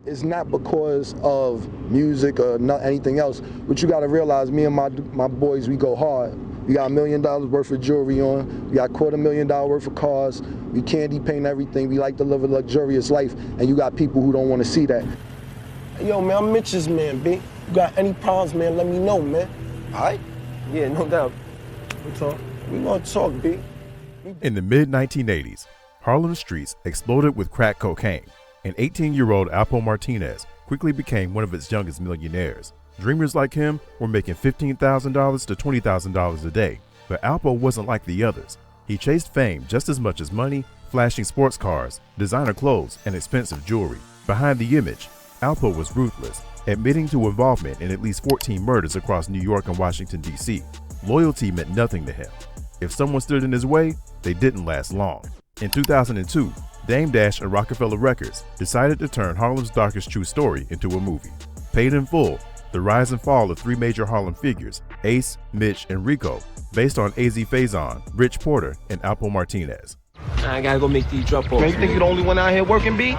It's not because of music or not anything else, but you gotta realize me and my boys, we go hard. We got $1 million worth of jewelry on, we got $250,000 worth of cars, we candy paint everything, we like to live a luxurious life, and you got people who don't wanna see that. Hey, yo, man, I'm Mitch's man, B. You got any problems, man, let me know, man. All right? Yeah, no doubt. We gonna talk, B. In the mid-1980s, Harlem streets exploded with crack cocaine, and 18-year-old Alpo Martinez quickly became one of its youngest millionaires. Dreamers like him were making $15,000 to $20,000 a day, but Alpo wasn't like the others. He chased fame just as much as money, flashing sports cars, designer clothes, and expensive jewelry. Behind the image, Alpo was ruthless, admitting to involvement in at least 14 murders across New York and Washington, D.C. Loyalty meant nothing to him. If someone stood in his way, they didn't last long. In 2002, Dame Dash and Rockefeller Records decided to turn Harlem's darkest true story into a movie. Paid in Full, the rise and fall of three major Harlem figures, Ace, Mitch, and Rico, based on AZ Faison, Rich Porter, and Alpo Martinez. I gotta go make these drop-offs. Man, you think you're the only one out here working, B?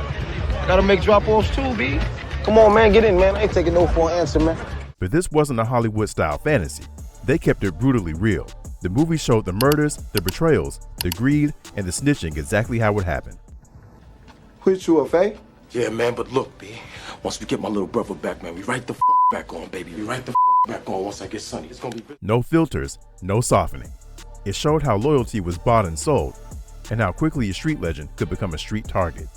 Gotta make drop-offs too, B. Come on, man, get in, man. I ain't taking no for an answer, man. But this wasn't a Hollywood-style fantasy. They kept it brutally real. The movie showed the murders, the betrayals, the greed, and the snitching exactly how it happened. Put you up, eh? Yeah, man, but look, B. Once we get my little brother back, man, we right the back on, baby. We right the back on once I get Sonny. It's gonna be... No filters, no softening. It showed how loyalty was bought and sold, and how quickly a street legend could become a street target.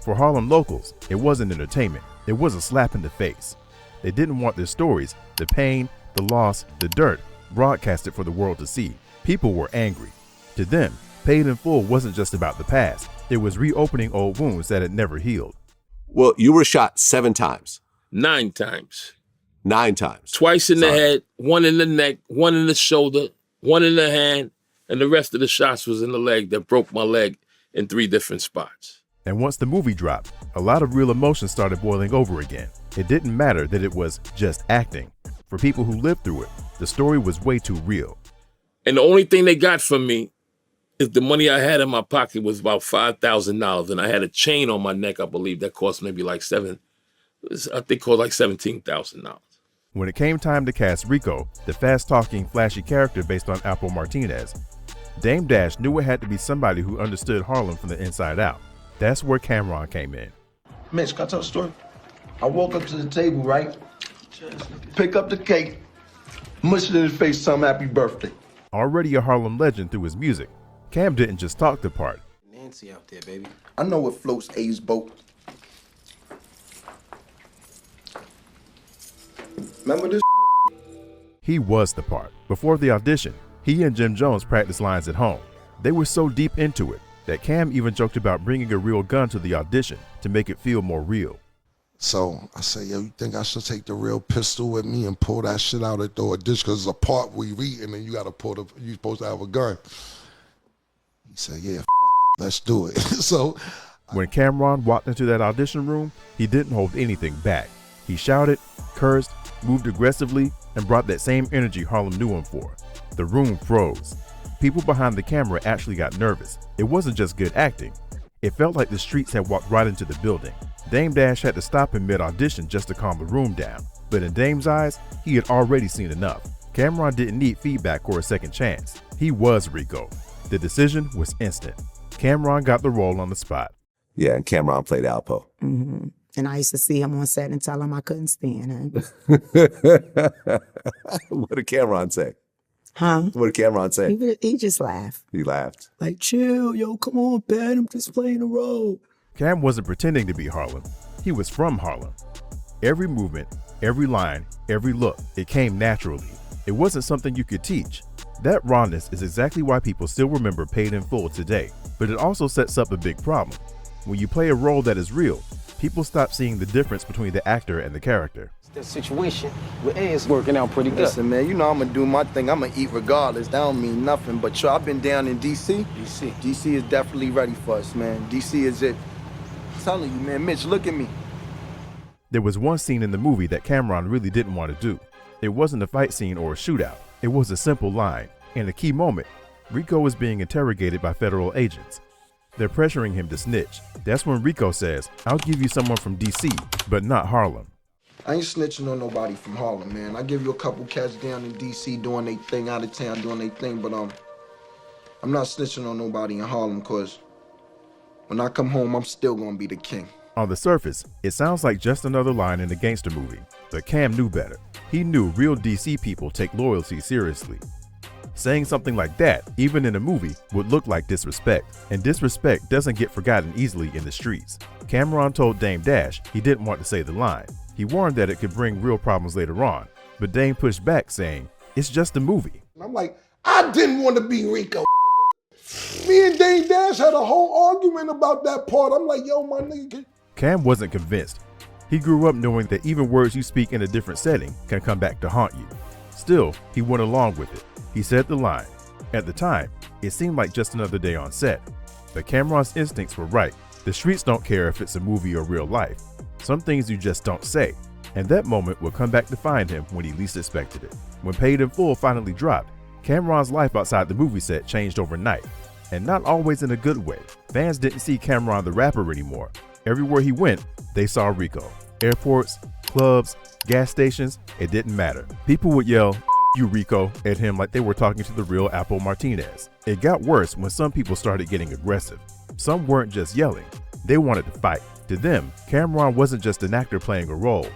For Harlem locals, it wasn't entertainment. It was a slap in the face. They didn't want their stories, the pain, the loss, the dirt, broadcasted for the world to see. People were angry. To them, Paid in Full wasn't just about the past. It was reopening old wounds that had never healed. Well, you were shot 7 times. 9 times. 9 times. Twice in the head, 1 in the neck, 1 in the shoulder, 1 in the hand, and the rest of the shots was in the leg that broke my leg in 3 different spots. And once the movie dropped, a lot of real emotion started boiling over again. It didn't matter that it was just acting. For people who lived through it, the story was way too real. And the only thing they got from me is the money I had in my pocket was about $5,000. And I had a chain on my neck, I believe, that cost maybe like $17,000. When it came time to cast Rico, the fast-talking, flashy character based on Alpo Martinez, Dame Dash knew it had to be somebody who understood Harlem from the inside out. That's where Camron came in. Mitch, can I tell a story? I walk up to the table, right? Pick up the cake, mush it in his face, tell him happy birthday. Already a Harlem legend through his music, Cam didn't just talk the part. Nancy out there, baby. I know what floats A's boat. Remember this? He was the part. Before the audition, he and Jim Jones practiced lines at home. They were so deep into it that Cam even joked about bringing a real gun to the audition to make it feel more real. So I say, yo, you think I should take the real pistol with me and pull that shit out at the audition? Because it's a part we read and then you gotta you're supposed to have a gun. He said, yeah, it, let's do it. So when Camron walked into that audition room, he didn't hold anything back. He shouted, cursed, moved aggressively, and brought that same energy Harlem knew him for. The room froze. People behind the camera actually got nervous. It wasn't just good acting. It felt like the streets had walked right into the building. Dame Dash had to stop in mid-audition just to calm the room down. But in Dame's eyes, he had already seen enough. Camron didn't need feedback or a second chance. He was Rico. The decision was instant. Camron got the role on the spot. Yeah, and Camron played Alpo. Mm-hmm. And I used to see him on set and tell him I couldn't stand him. What did Camron say? Huh? What did Camron say? He just laughed. He laughed. Like, chill, yo, come on, Ben, I'm just playing a role. Cam wasn't pretending to be Harlem. He was from Harlem. Every movement, every line, every look, it came naturally. It wasn't something you could teach. That rawness is exactly why people still remember Paid in Full today. But it also sets up a big problem. When you play a role that is real, people stop seeing the difference between the actor and the character. The situation with A is working out pretty good. Listen, man, you know I'm gonna do my thing. I'm gonna eat regardless. That don't mean nothing. But I've been down in D.C. DC is definitely ready for us, man. D.C. is it. I'm telling you, man, Mitch, look at me. There was one scene in the movie that Camron really didn't want to do. It wasn't a fight scene or a shootout. It was a simple line. In a key moment, Rico was being interrogated by federal agents. They're pressuring him to snitch. That's when Rico says, "I'll give you someone from DC, but not Harlem." I ain't snitching on nobody from Harlem, man. I give you a couple cats down in DC doing their thing, out of town doing their thing, but I'm not snitching on nobody in Harlem, cause when I come home, I'm still gonna be the king. On the surface, it sounds like just another line in a gangster movie, but Cam knew better. He knew real DC people take loyalty seriously. Saying something like that, even in a movie, would look like disrespect, and disrespect doesn't get forgotten easily in the streets. Camron told Dame Dash he didn't want to say the line. He warned that it could bring real problems later on, but Dame pushed back saying, "It's just a movie." I'm like, I didn't want to be Rico. Me and Dame Dash had a whole argument about that part. I'm like, yo, my nigga. Cam wasn't convinced. He grew up knowing that even words you speak in a different setting can come back to haunt you. Still, he went along with it. He said the line. At the time, it seemed like just another day on set. But Camron's instincts were right. The streets don't care if it's a movie or real life. Some things you just don't say. And that moment would come back to find him when he least expected it. When Paid in Full finally dropped, Camron's life outside the movie set changed overnight. And not always in a good way. Fans didn't see Camron the rapper anymore. Everywhere he went, they saw Rico. Airports, clubs, gas stations, it didn't matter. People would yell, "You Rico," at him like they were talking to the real Alpo Martinez. It got worse when some people started getting aggressive. Some weren't just yelling, they wanted to fight. To them, Camron wasn't just an actor playing a role.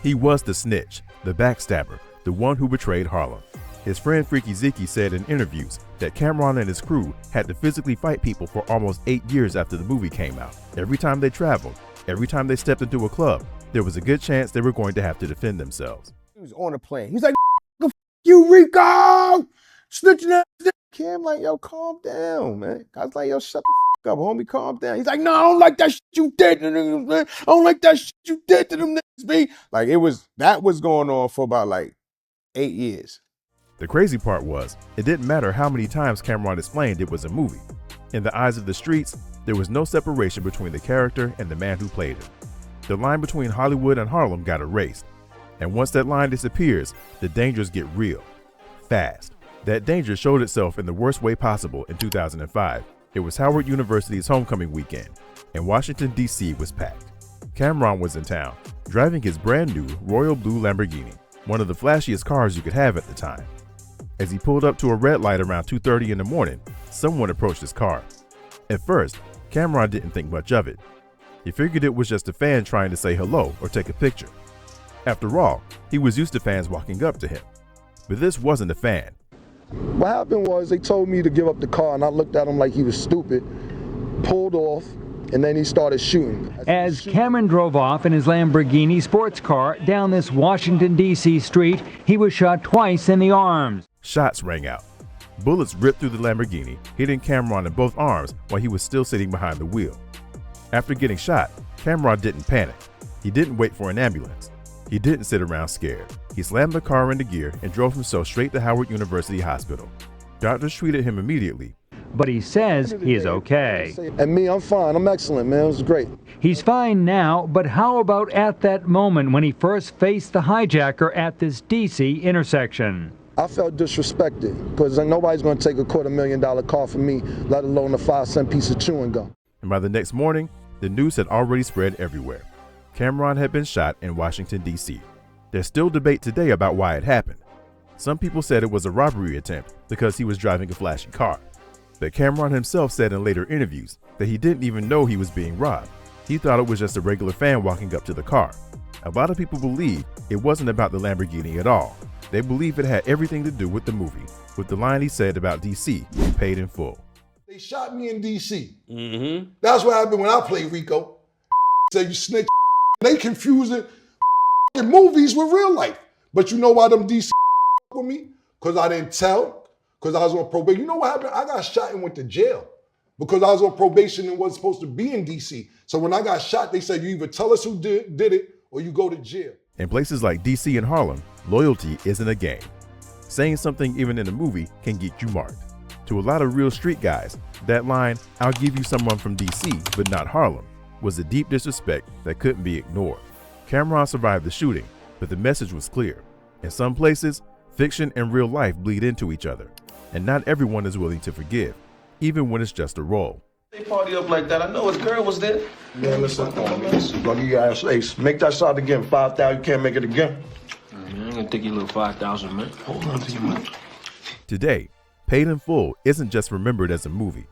He was the snitch, the backstabber, the one who betrayed Harlem. His friend Freaky Zeke said in interviews that Camron and his crew had to physically fight people for almost 8 years after the movie came out. Every time they traveled, every time they stepped into a club, there was a good chance they were going to have to defend themselves. He was on the plane. He's like, "You Rico! Snitching that." Cam like, "Yo, calm down, man." I was like, "Yo, shut the up, homie, calm down." He's like, "No, I don't like that shit you did to them, man. I don't like that shit you did to them niggas, B." Like, that was going on for about like 8 years. The crazy part was, it didn't matter how many times Camron explained it was a movie. In the eyes of the streets, there was no separation between the character and the man who played him. The line between Hollywood and Harlem got erased. And once that line disappears, the dangers get real, fast. That danger showed itself in the worst way possible in 2005. It was Howard University's homecoming weekend, and Washington, D.C. was packed. Camron was in town, driving his brand new royal blue Lamborghini, one of the flashiest cars you could have at the time. As he pulled up to a red light around 2:30 in the morning, someone approached his car. At first, Camron didn't think much of it. He figured it was just a fan trying to say hello or take a picture. After all, he was used to fans walking up to him. But this wasn't a fan. What happened was they told me to give up the car, and I looked at him like he was stupid, pulled off, and then he started shooting. As Cameron drove off in his Lamborghini sports car down this Washington, D.C. street, he was shot twice in the arms. Shots rang out. Bullets ripped through the Lamborghini, hitting Camron in both arms while he was still sitting behind the wheel. After getting shot, Camron didn't panic. He didn't wait for an ambulance. He didn't sit around scared. He slammed the car into gear and drove himself straight to Howard University Hospital. Doctors treated him immediately. But he says he is okay. And me, I'm fine. I'm excellent, man. It was great. He's fine now, but how about at that moment when he first faced the hijacker at this D.C. intersection? I felt disrespected because nobody's going to take a $250,000 car from me, let alone a 5-cent piece of chewing gum. And by the next morning, the news had already spread everywhere. Camron had been shot in Washington, D.C. There's still debate today about why it happened. Some people said it was a robbery attempt because he was driving a flashy car. But Camron himself said in later interviews that he didn't even know he was being robbed. He thought it was just a regular fan walking up to the car. A lot of people believe it wasn't about the Lamborghini at all. They believe it had everything to do with the movie, with the line he said about DC, Paid in Full. They shot me in D.C. Mm-hmm. That's what happened when I played Rico. Say you snitch. They confusing movies with real life. But you know why them DC with me? Because I didn't tell, because I was on probation. You know what happened? I got shot and went to jail because I was on probation and wasn't supposed to be in D.C. So when I got shot, they said you either tell us who did it or you go to jail. In places like D.C. and Harlem, loyalty isn't a game. Saying something even in a movie can get you marked. To a lot of real street guys, that line, "I'll give you someone from D.C. but not Harlem," was a deep disrespect that couldn't be ignored. Camron survived the shooting, but the message was clear. In some places, fiction and real life bleed into each other, and not everyone is willing to forgive, even when it's just a role. They party up like that. I know his girl was there. Man, listen, lucky you ass Ace. Make that shot again. 5,000. You can't make it again. Man, I ain't gonna take your little 5,000, man. Hold on to your money. Today, Paid in Full isn't just remembered as a movie.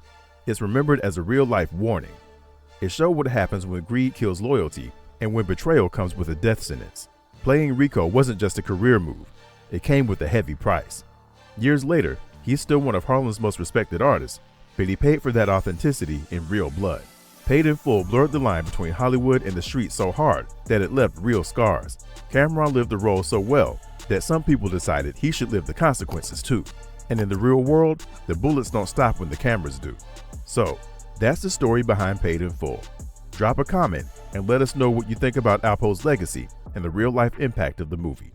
It's remembered as a real-life warning. It showed what happens when greed kills loyalty and when betrayal comes with a death sentence. Playing Rico wasn't just a career move. It came with a heavy price. Years later, he's still one of Harlem's most respected artists, but he paid for that authenticity in real blood. Paid in Full blurred the line between Hollywood and the streets so hard that it left real scars. Camron lived the role so well that some people decided he should live the consequences too. And in the real world, the bullets don't stop when the cameras do. So, that's the story behind Paid in Full. Drop a comment and let us know what you think about Alpo's legacy and the real-life impact of the movie.